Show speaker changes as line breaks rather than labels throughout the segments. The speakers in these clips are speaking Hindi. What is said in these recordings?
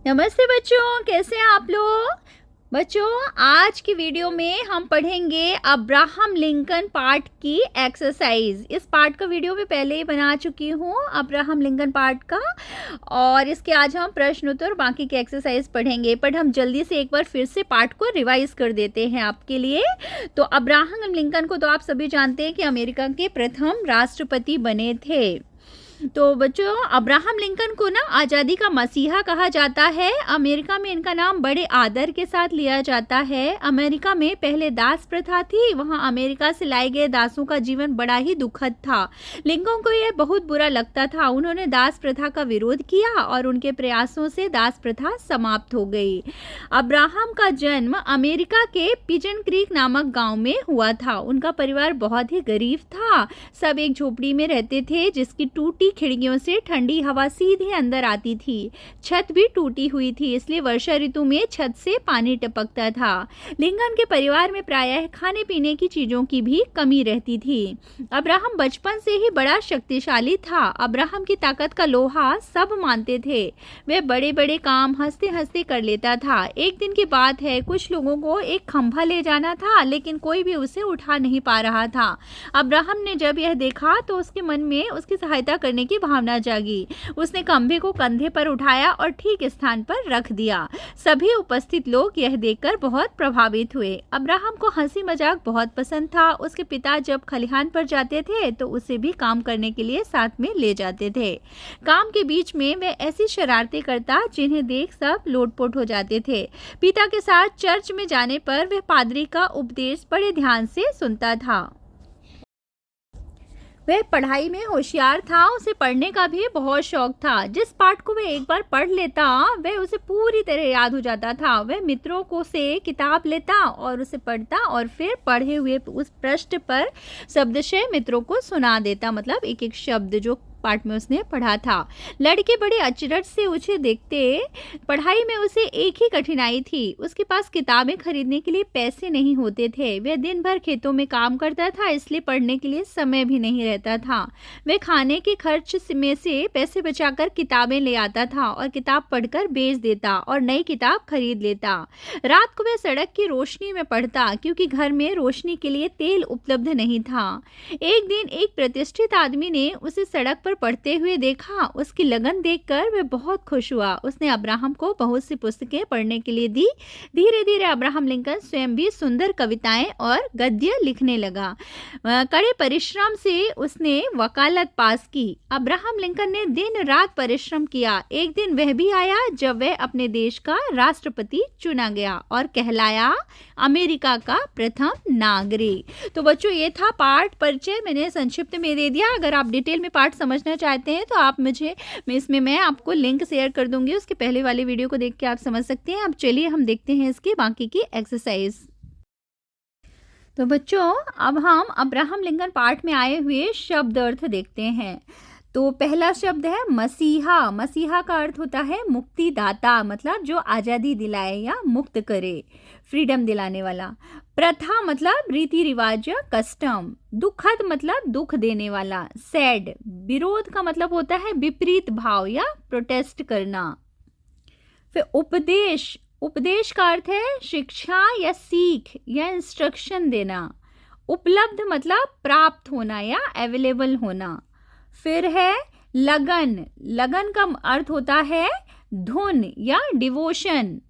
नमस्ते बच्चों, कैसे हैं आप लोग। बच्चों, आज की वीडियो में हम पढ़ेंगे अब्राहम लिंकन पार्ट की एक्सरसाइज। इस पार्ट का वीडियो मैं पहले ही बना चुकी हूँ, अब्राहम लिंकन पार्ट का। और इसके आज हम प्रश्न उत्तर बाकी के एक्सरसाइज पढ़ेंगे, बट हम जल्दी से एक बार फिर से पार्ट को रिवाइज कर देते हैं आपके लिए। तो अब्राहम लिंकन को तो आप सभी जानते हैं कि अमेरिका के प्रथम राष्ट्रपति बने थे। तो बच्चों, अब्राहम लिंकन को ना आज़ादी का मसीहा कहा जाता है। अमेरिका में इनका नाम बड़े आदर के साथ लिया जाता है। अमेरिका में पहले दास प्रथा थी, वहाँ अमेरिका से लाए गए दासों का जीवन बड़ा ही दुखद था। लिंकन को यह बहुत बुरा लगता था। उन्होंने दास प्रथा का विरोध किया और उनके प्रयासों से दास प्रथा समाप्त हो गई। अब्राहम का जन्म अमेरिका के पिजन क्रीक नामक गांव में हुआ था। उनका परिवार बहुत ही गरीब था। सब एक झोपड़ी में रहते थे जिसकी टूटी खिड़कियों से ठंडी हवा सीधे अंदर आती थी। छत भी टूटी हुई थी, इसलिए वर्षा ऋतु में छत से पानी टपकता था। लिंकन के परिवार में प्रायः खाने पीने की चीजों की भी कमी रहती थी। अब्राहम बचपन से ही बड़ा शक्तिशाली था। अब्राहम की ताकत का लोहा सब मानते थे। वह बड़े बड़े काम हंसते हंसते कर लेता था। एक दिन की बात है, कुछ लोगों को एक खंभा ले जाना था, लेकिन कोई भी उसे उठा नहीं पा रहा था। अब्राहम ने जब यह देखा तो उसके मन में उसकी सहायता करने की भावना जागी। उसने खंभे को कंधे पर उठाया और ठीक स्थान पर रख दिया। सभी उपस्थित लोग यह देखकर बहुत प्रभावित हुए। अब्राहम को हंसी मजाक बहुत पसंद था। उसके पिता जब खलिहान पर जाते थे तो उसे भी काम करने के लिए साथ में ले जाते थे। काम के बीच में वह ऐसी शरारतें करता जिन्हें देख सब लोटपोट हो जाते थे। पिता के साथ चर्च में जाने पर वह पादरी का उपदेश बड़े ध्यान से सुनता था। वह पढ़ाई में होशियार था। उसे पढ़ने का भी बहुत शौक था। जिस पाठ को वह एक बार पढ़ लेता वह उसे पूरी तरह याद हो जाता था। वह मित्रों को से किताब लेता और उसे पढ़ता और फिर पढ़े हुए उस पृष्ठ पर शब्दशः मित्रों को सुना देता, मतलब एक एक शब्द जो पार्ट में उसने पढ़ा था। लड़के बड़े अचरज से उसे देखते। पढ़ाई में उसे एक ही कठिनाई थी, उसके पास किताबें खरीदने के लिए पैसे नहीं होते थे। वह दिन भर खेतों में काम करता था, इसलिए पढ़ने के लिए समय भी नहीं रहता था। वह खाने के खर्च में से पैसे बचाकर किताबें ले आता था और किताब पढ़कर बेच देता और नई किताब खरीद लेता। रात को वह सड़क की रोशनी में पढ़ता, क्योंकि घर में रोशनी के लिए तेल उपलब्ध नहीं था। एक दिन एक प्रतिष्ठित आदमी ने उसे सड़क पर पढ़ते हुए देखा। उसकी लगन देखकर वह बहुत खुश हुआ। उसने अब्राहम को बहुत सी पुस्तकें पढ़ने के लिए दी। धीरे धीरे अब्राहम लिंकन स्वयं भी सुंदर कविताएं और गद्य लिखने लगा। कड़े परिश्रम से उसने वकालत पास की। अब्राहम लिंकन ने दिन रात परिश्रम किया। एक दिन वह भी आया जब वह अपने देश का राष्ट्रपति चुना गया और कहलाया अमेरिका का प्रथम नागरिक। तो बच्चों, ये था पाठ परिचय, मैंने संक्षिप्त में दे दिया। अगर आप डिटेल में पाठ समझना चाहते हैं तो आप मैं आपको लिंक शेयर कर दूंगी। उसके पहले वाले वीडियो को देख के आप समझ सकते हैं। अब चलिए हम देखते हैं इसकी बाकी की एक्सरसाइज। तो बच्चों, अब हम अब्राहम लिंकन पार्ट में आए हुए शब्द अर्थ देखते हैं। तो पहला शब्द है मसीहा। मसीहा का अर्थ होता है मुक्तिदाता, मतलब जो आज़ादी दिलाए या मुक्त करे, फ्रीडम दिलाने वाला। प्रथा मतलब रीति रिवाज या कस्टम। दुखद मतलब दुख देने वाला। सैड, विरोध का मतलब होता है विपरीत भाव या प्रोटेस्ट करना। फिर उपदेश, उपदेश का अर्थ है शिक्षा या सीख या इंस्ट्रक्शन देना। उपलब्ध मतलब प्राप्त होना या अवेलेबल होना। फिर है लगन। लगन का अर्थ होता है धुन या डिवोशन।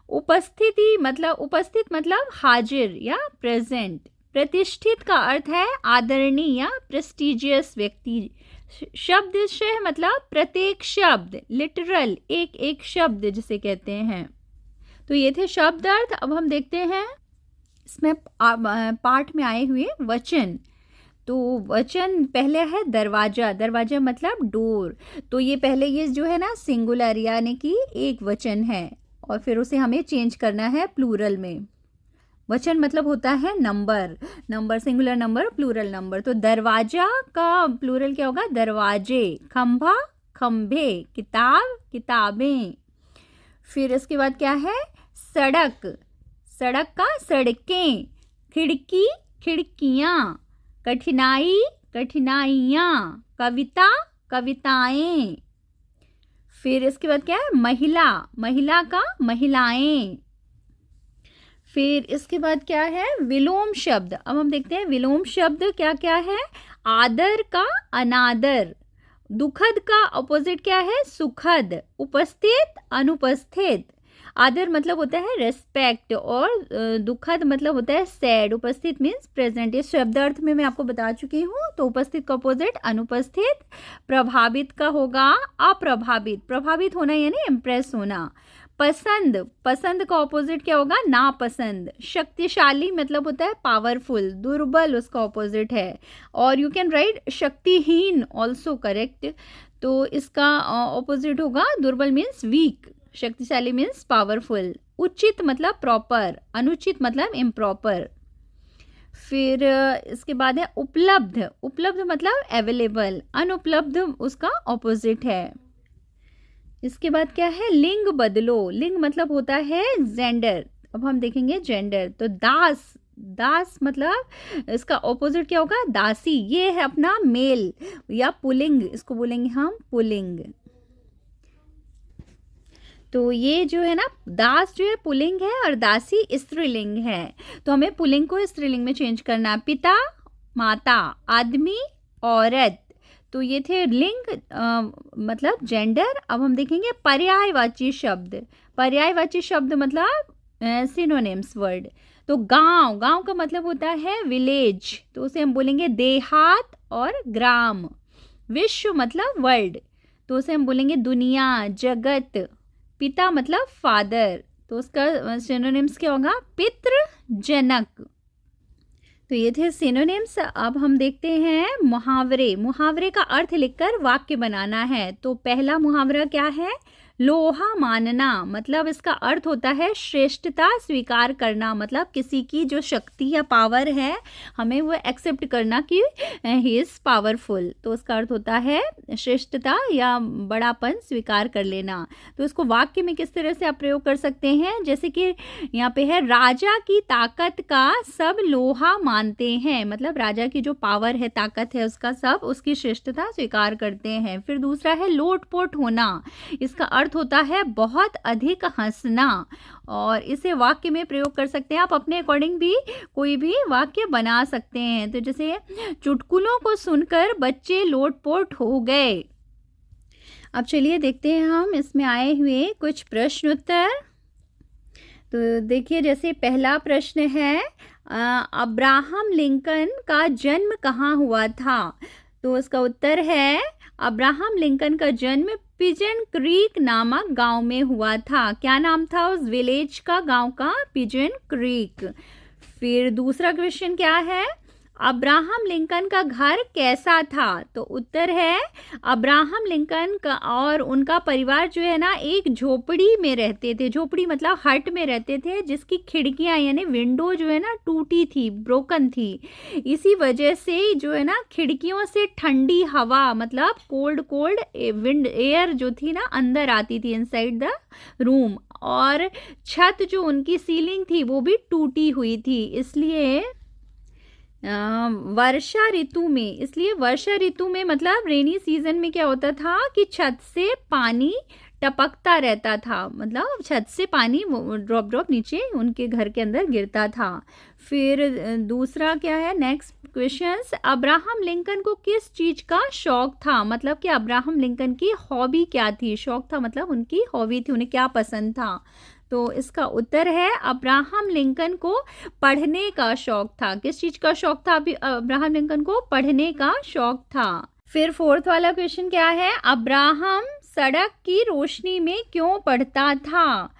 उपस्थिति मतलब उपस्थित मतलब हाजिर या प्रेजेंट। प्रतिष्ठित का अर्थ है आदरणीय या प्रेस्टिजियस व्यक्ति। शब्दशः मतलब प्रत्येक शब्द, लिटरल, एक एक शब्द जिसे कहते हैं। तो ये थे शब्द अर्थ। अब हम देखते हैं इसमें पाठ में आए हुए वचन। तो वचन पहले है दरवाजा। दरवाजा मतलब डोर। तो ये पहले ये जो है ना सिंगुलर यानी कि एक वचन है, और फिर उसे हमें चेंज करना है प्लूरल में। वचन मतलब होता है number. Number, singular number, plural number. तो दरवाजा का प्लूरल क्या होगा? दरवाजे। खंभा, खंभे। किताब, किताबें। फिर इसके बाद क्या है? सड़क। सड़क का सड़कें। खिड़की, खिड़कियाँ। कठिनाई, कठिनाइयाँ। कविता, कविताएं। फिर इसके बाद क्या है, महिला, महिला का महिलाएं। फिर इसके बाद क्या है, विलोम शब्द। अब हम देखते हैं विलोम शब्द क्या क्या है। आदर का अनादर, दुखद का ऑपोजिट क्या है, सुखद, उपस्थित अनुपस्थित। आदर मतलब होता है रेस्पेक्ट और दुखद मतलब होता है सैड। उपस्थित मीन्स प्रेजेंट। ये शब्द अर्थ में मैं आपको बता चुकी हूँ। तो उपस्थित का ऑपोजिट अनुपस्थित। प्रभावित का होगा अप्रभावित, प्रभावित होना यानी इम्प्रेस होना। पसंद, पसंद का ऑपोजिट क्या होगा, नापसंद। शक्तिशाली मतलब होता है पावरफुल, दुर्बल उसका ऑपोजिट है। और यू कैन राइट शक्तिहीन ऑल्सो, करेक्ट। तो इसका ऑपोजिट होगा दुर्बल मीन्स वीक, शक्तिशाली मीन्स पावरफुल। उचित मतलब प्रॉपर, अनुचित मतलब इम्प्रॉपर। फिर इसके बाद है उपलब्ध, उपलब्ध मतलब अवेलेबल, अनुपलब्ध उसका ऑपोजिट है। इसके बाद क्या है, लिंग बदलो, लिंग मतलब होता है जेंडर। अब हम देखेंगे जेंडर। तो दास, दास मतलब इसका ऑपोजिट क्या होगा, दासी। ये है अपना मेल या पुलिंग, इसको बोलेंगे हम पुलिंग। तो ये जो है ना, दास जो है पुलिंग है और दासी स्त्रीलिंग है। तो हमें पुलिंग को स्त्रीलिंग में चेंज करना। पिता, माता, आदमी, औरत। तो ये थे लिंग मतलब जेंडर। अब हम देखेंगे पर्यायवाची शब्द। पर्यायवाची शब्द मतलब सिनोनिम्स वर्ड। तो गांव, गांव का मतलब होता है विलेज, तो उसे हम बोलेंगे देहात और ग्राम। विश्व मतलब वर्ल्ड, तो उसे हम बोलेंगे दुनिया, जगत। पिता मतलब फादर, तो उसका सिनोनिम्स क्या होगा, पितृ, जनक। तो ये थे सिनोनिम्स। अब हम देखते हैं मुहावरे। मुहावरे का अर्थ लिखकर वाक्य बनाना है। तो पहला मुहावरा क्या है, लोहा मानना, मतलब इसका अर्थ होता है श्रेष्ठता स्वीकार करना, मतलब किसी की जो शक्ति या पावर है हमें वो एक्सेप्ट करना कि ही इज़ पावरफुल। तो उसका अर्थ होता है श्रेष्ठता या बड़ापन स्वीकार कर लेना। तो इसको वाक्य में किस तरह से आप प्रयोग कर सकते हैं, जैसे कि यहाँ पे है, राजा की ताकत का सब लोहा मानते हैं, मतलब राजा की जो पावर है, ताकत है, उसका सब उसकी श्रेष्ठता स्वीकार करते हैं। फिर दूसरा है लोटपोट होना, इसका अर्थ होता है बहुत अधिक हंसना, और इसे वाक्य में प्रयोग कर सकते हैं। आप अपने अकॉर्डिंग भी कोई भी वाक्य बना सकते हैं। तो जैसे चुटकुलों को सुनकर बच्चे लोटपोट हो गए। अब चलिए देखते हैं हम इसमें आए हुए कुछ प्रश्न उत्तर। तो देखिए, जैसे पहला प्रश्न है, अब्राहम लिंकन का जन्म कहाँ हुआ था। तो उसका उत्तर है, अब्राहम लिंकन का जन्म पिजन क्रीक नामक गांव में हुआ था। क्या नाम था उस विलेज का, गांव का, पिजन क्रीक। फिर दूसरा क्वेश्चन क्या है, अब्राहम लिंकन का घर कैसा था। तो उत्तर है, अब्राहम लिंकन का और उनका परिवार जो है ना, एक झोपड़ी में रहते थे। झोपड़ी मतलब हट में रहते थे, जिसकी खिड़कियां यानी विंडो जो है ना टूटी थी, ब्रोकन थी। इसी वजह से जो है ना खिड़कियों से ठंडी हवा मतलब कोल्ड कोल्ड विंड एयर जो थी ना अंदर आती थी इनसाइड द रूम। और छत जो उनकी सीलिंग थी वो भी टूटी हुई थी। इसलिए वर्षा ऋतु में, इसलिए वर्षा ऋतु में मतलब रेनी सीजन में क्या होता था कि छत से पानी टपकता रहता था, मतलब छत से पानी ड्रॉप ड्रॉप नीचे उनके घर के अंदर गिरता था। फिर दूसरा क्या है, नेक्स्ट क्वेश्चंस, अब्राहम लिंकन को किस चीज का शौक था, मतलब कि अब्राहम लिंकन की हॉबी क्या थी। शौक था मतलब उनकी हॉबी थी, उन्हें क्या पसंद था। तो इसका उत्तर है, अब्राहम लिंकन को पढ़ने का शौक था। किस चीज का शौक था, अब्राहम लिंकन को पढ़ने का शौक था। फिर फोर्थ वाला क्वेश्चन क्या है, अब्राहम सड़क की रोशनी में क्यों पढ़ता था।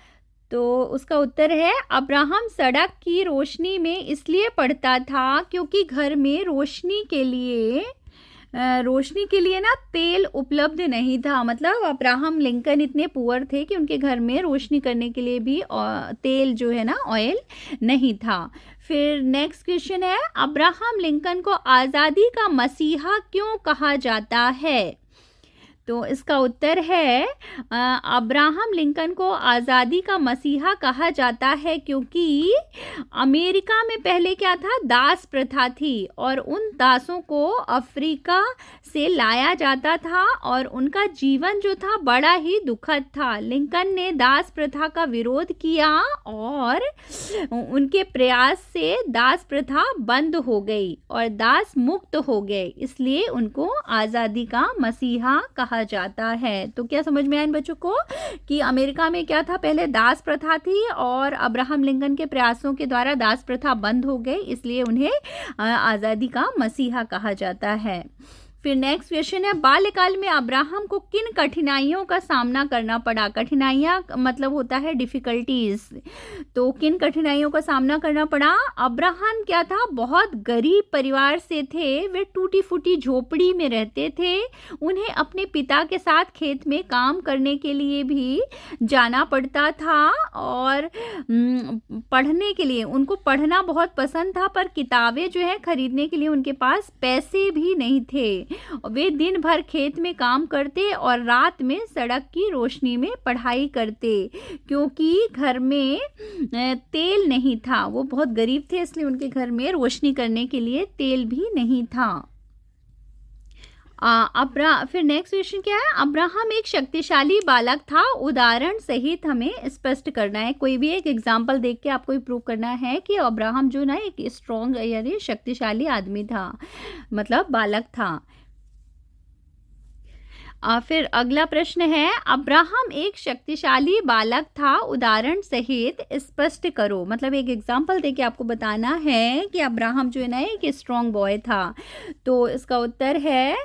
तो उसका उत्तर है, अब्राहम सड़क की रोशनी में इसलिए पढ़ता था क्योंकि घर में रोशनी के लिए ना तेल उपलब्ध नहीं था। मतलब अब्राहम लिंकन इतने पुअर थे कि उनके घर में रोशनी करने के लिए भी तेल जो है ना ऑयल नहीं था। फिर नेक्स्ट क्वेश्चन है, अब्राहम लिंकन को आज़ादी का मसीहा क्यों कहा जाता है। तो इसका उत्तर है अब्राहम लिंकन को आज़ादी का मसीहा कहा जाता है क्योंकि अमेरिका में पहले क्या था, दास प्रथा थी और उन दासों को अफ्रीका से लाया जाता था और उनका जीवन जो था बड़ा ही दुखद था। लिंकन ने दास प्रथा का विरोध किया और उनके प्रयास से दास प्रथा बंद हो गई और दास मुक्त हो गए, इसलिए उनको आज़ादी का मसीहा कहा जाता है। तो क्या समझ में आया इन बच्चों को कि अमेरिका में क्या था, पहले दास प्रथा थी और अब्राहम लिंकन के प्रयासों के द्वारा दास प्रथा बंद हो गई, इसलिए उन्हें आज़ादी का मसीहा कहा जाता है। फिर नेक्स्ट क्वेश्चन है, बाल्यकाल में अब्राहम को किन कठिनाइयों का सामना करना पड़ा। कठिनाइयाँ मतलब होता है डिफ़िकल्टीज, तो किन कठिनाइयों का सामना करना पड़ा। अब्राहम क्या था, बहुत गरीब परिवार से थे, वे टूटी फूटी झोपड़ी में रहते थे। उन्हें अपने पिता के साथ खेत में काम करने के लिए भी जाना पड़ता था और पढ़ने के लिए, उनको पढ़ना बहुत पसंद था, पर किताबें जो है खरीदने के लिए उनके पास पैसे भी नहीं थे। वे दिन भर खेत में काम करते और रात में सड़क की रोशनी में पढ़ाई करते क्योंकि घर में तेल नहीं था। वो बहुत गरीब थे, इसलिए उनके घर में रोशनी करने के लिए तेल भी नहीं था। फिर नेक्स्ट क्वेश्चन क्या है, अब्राहम एक शक्तिशाली बालक था, उदाहरण सहित हमें स्पष्ट करना है। कोई भी एक एग्जाम्पल देख के आपको प्रूव करना है कि अब्राहम जो ना एक स्ट्रॉन्ग यानी शक्तिशाली आदमी था, मतलब बालक था। फिर अगला प्रश्न है, अब्राहम एक शक्तिशाली बालक था, उदाहरण सहित स्पष्ट करो। मतलब एक एग्जाम्पल देके आपको बताना है कि अब्राहम जो है ना एक स्ट्रॉन्ग बॉय था। तो इसका उत्तर है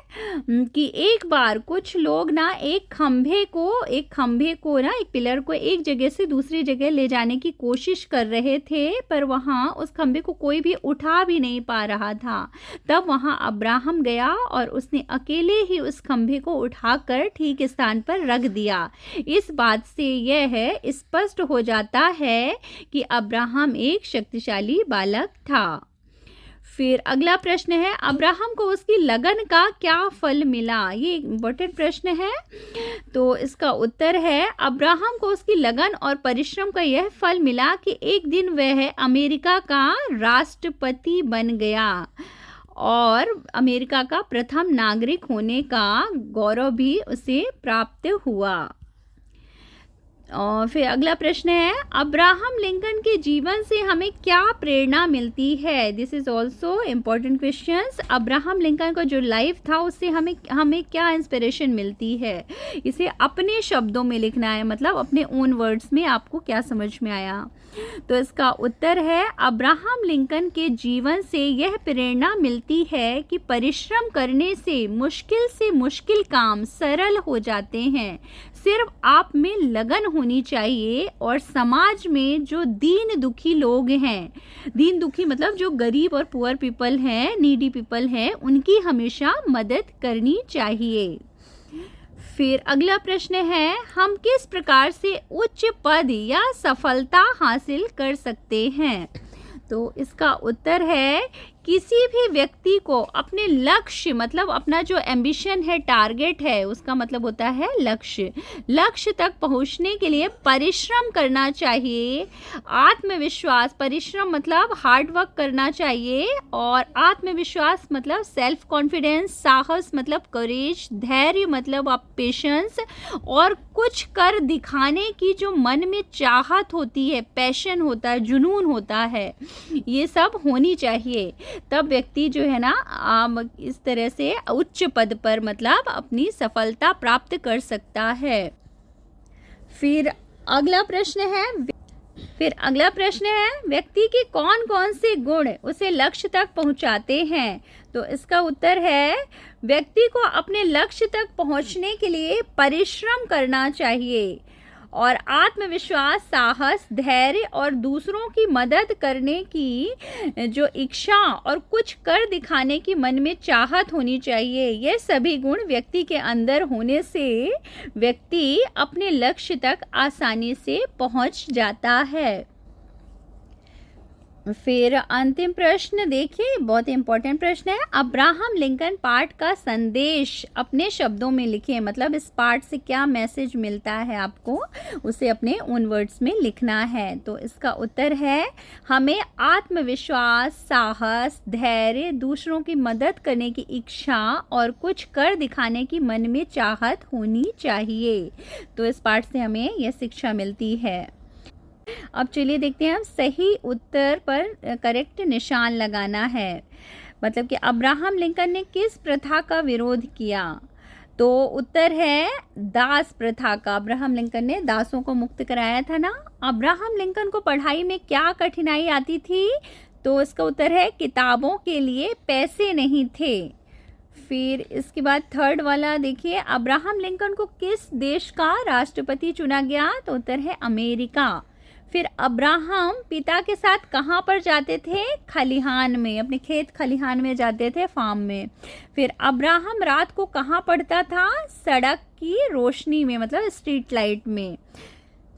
कि एक बार कुछ लोग ना एक खंभे को ना एक पिलर को एक जगह से दूसरी जगह ले जाने की कोशिश कर रहे थे, पर वहाँ उस खंभे को कोई भी उठा भी नहीं पा रहा था। तब वहाँ अब्राहम गया और उसने अकेले ही उस खंभे को उठाकर ठीक स्थान पर रख दिया। इस बात से यह स्पष्ट हो जाता है कि अब्राहम एक शक्तिशाली बालक था। फिर अगला प्रश्न है, अब्राहम को उसकी लगन का क्या फल मिला। ये इम्पोर्टेंट प्रश्न है। तो इसका उत्तर है, अब्राहम को उसकी लगन और परिश्रम का यह फल मिला कि एक दिन वह अमेरिका का राष्ट्रपति बन गया और अमेरिका का प्रथम नागरिक होने का गौरव भी उसे प्राप्त हुआ। और फिर अगला प्रश्न है, अब्राहम लिंकन के जीवन से हमें क्या प्रेरणा मिलती है। This is also important questions. Abraham Lincoln का जो लाइफ था उससे हमें क्या इंस्पिरेशन मिलती है, इसे अपने शब्दों में लिखना है, मतलब अपने ओन वर्ड्स में आपको क्या समझ में आया। तो इसका उत्तर है, अब्राहम लिंकन के जीवन से यह प्रेरणा मिलती है कि परिश्रम करने से मुश्किल काम सरल हो जाते हैं। सिर्फ आप में लगन होनी चाहिए और समाज में जो दीन दुखी लोग हैं, दीन दुखी मतलब जो गरीब और पुअर पीपल हैं, नीडी पीपल हैं, उनकी हमेशा मदद करनी चाहिए। फिर अगला प्रश्न है, हम किस प्रकार से उच्च पद या सफलता हासिल कर सकते हैं। तो इसका उत्तर है, किसी भी व्यक्ति को अपने लक्ष्य मतलब अपना जो एम्बिशन है, टारगेट है, उसका मतलब होता है लक्ष्य तक पहुंचने के लिए परिश्रम करना चाहिए। आत्मविश्वास, परिश्रम मतलब हार्ड वर्क करना चाहिए और आत्मविश्वास मतलब सेल्फ कॉन्फिडेंस, साहस मतलब करेज, धैर्य मतलब आप पेशेंस और कुछ कर दिखाने की जो मन में चाहत होती है, पैशन होता है, जुनून होता है, ये सब होनी चाहिए। तब व्यक्ति जो है ना इस तरह से उच्च पद पर मतलब अपनी सफलता प्राप्त कर सकता है। फिर अगला प्रश्न है, व्यक्ति के कौन कौन से गुण उसे लक्ष्य तक पहुंचाते हैं। तो इसका उत्तर है, व्यक्ति को अपने लक्ष्य तक पहुंचने के लिए परिश्रम करना चाहिए और आत्मविश्वास, साहस, धैर्य और दूसरों की मदद करने की जो इच्छा और कुछ कर दिखाने की मन में चाहत होनी चाहिए। ये सभी गुण व्यक्ति के अंदर होने से व्यक्ति अपने लक्ष्य तक आसानी से पहुंच जाता है। फिर अंतिम प्रश्न देखिए, बहुत ही इंपॉर्टेंट प्रश्न है। अब्राहम लिंकन पाठ का संदेश अपने शब्दों में लिखिए, मतलब इस पाठ से क्या मैसेज मिलता है आपको, उसे अपने उन वर्ड्स में लिखना है। तो इसका उत्तर है, हमें आत्मविश्वास, साहस, धैर्य, दूसरों की मदद करने की इच्छा और कुछ कर दिखाने की मन में चाहत होनी चाहिए। तो इस पाठ से हमें यह शिक्षा मिलती है। अब चलिए देखते हैं, हम सही उत्तर पर करेक्ट निशान लगाना है। मतलब कि अब्राहम लिंकन ने किस प्रथा का विरोध किया? तो उत्तर है दास प्रथा का। अब्राहम लिंकन ने दासों को मुक्त कराया था ना। अब्राहम लिंकन को पढ़ाई में क्या कठिनाई आती थी? तो इसका उत्तर है किताबों के लिए पैसे नहीं थे। फिर इसके बाद थर्ड वाला देखिए, अब्राहम लिंकन को किस देश का राष्ट्रपति चुना गया? तो उत्तर है अमेरिका। फिर अब्राहम पिता के साथ कहाँ पर जाते थे? खलिहान में, अपने खेत खलिहान में जाते थे, फार्म में। फिर अब्राहम रात को कहाँ पढ़ता था? सड़क की रोशनी में, मतलब स्ट्रीट लाइट में।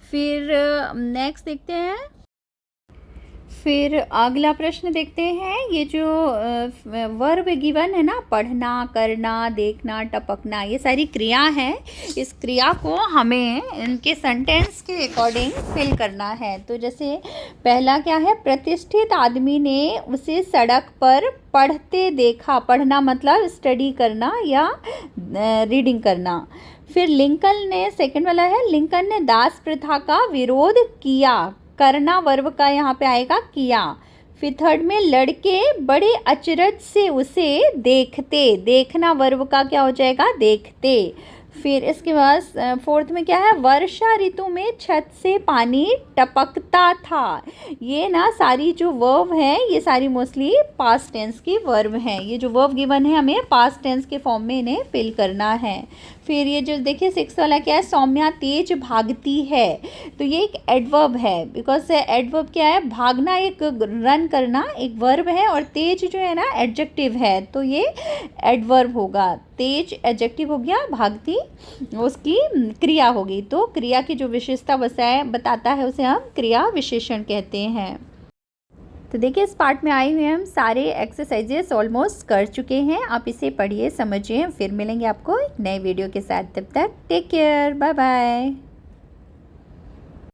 फिर नेक्स्ट देखते हैं, फिर अगला प्रश्न देखते हैं। ये जो वर्ब गिवन है ना, पढ़ना, करना, देखना, टपकना, ये सारी क्रिया है। इस क्रिया को हमें इनके सेंटेंस के अकॉर्डिंग फिल करना है। तो जैसे पहला क्या है, प्रतिष्ठित आदमी ने उसे सड़क पर पढ़ते देखा। पढ़ना मतलब स्टडी करना या रीडिंग करना। फिर लिंकन ने, सेकंड वाला है, लिंकन ने दास प्रथा का विरोध किया। करना वर्ब का यहाँ पे आएगा किया। फिर थर्ड में, लड़के बड़े अचरज से उसे देखते। देखना वर्ब का क्या हो जाएगा? देखते। फिर इसके बाद फोर्थ में क्या है, वर्षा ऋतु में छत से पानी टपकता था। ये ना सारी जो वर्ब है, ये सारी मोस्टली पास्ट टेंस की वर्ब हैं। ये जो वर्ब गिवन है, हमें पास्ट टेंस के फॉर्म में इन्हें फिल करना है। फिर ये जो देखिए सिक्स वाला क्या है, सौम्या तेज भागती है। तो ये एक एडवर्ब है, बिकॉज एडवर्ब क्या है, भागना एक रन करना एक वर्ब है, और तेज जो है ना एडजेक्टिव है, तो ये एडवर्ब होगा। तेज एडजेक्टिव हो गया, भागती उसकी क्रिया होगी। तो क्रिया की जो विशेषता बताता है उसे हम क्रिया विशेषण कहते हैं। तो देखिए इस पार्ट में आए हुए हम सारे एक्सरसाइजेस ऑलमोस्ट कर चुके हैं। आप इसे पढ़िए, समझिए। फिर मिलेंगे आपको एक नए वीडियो के साथ। तब तक टेक केयर, बाय बाय।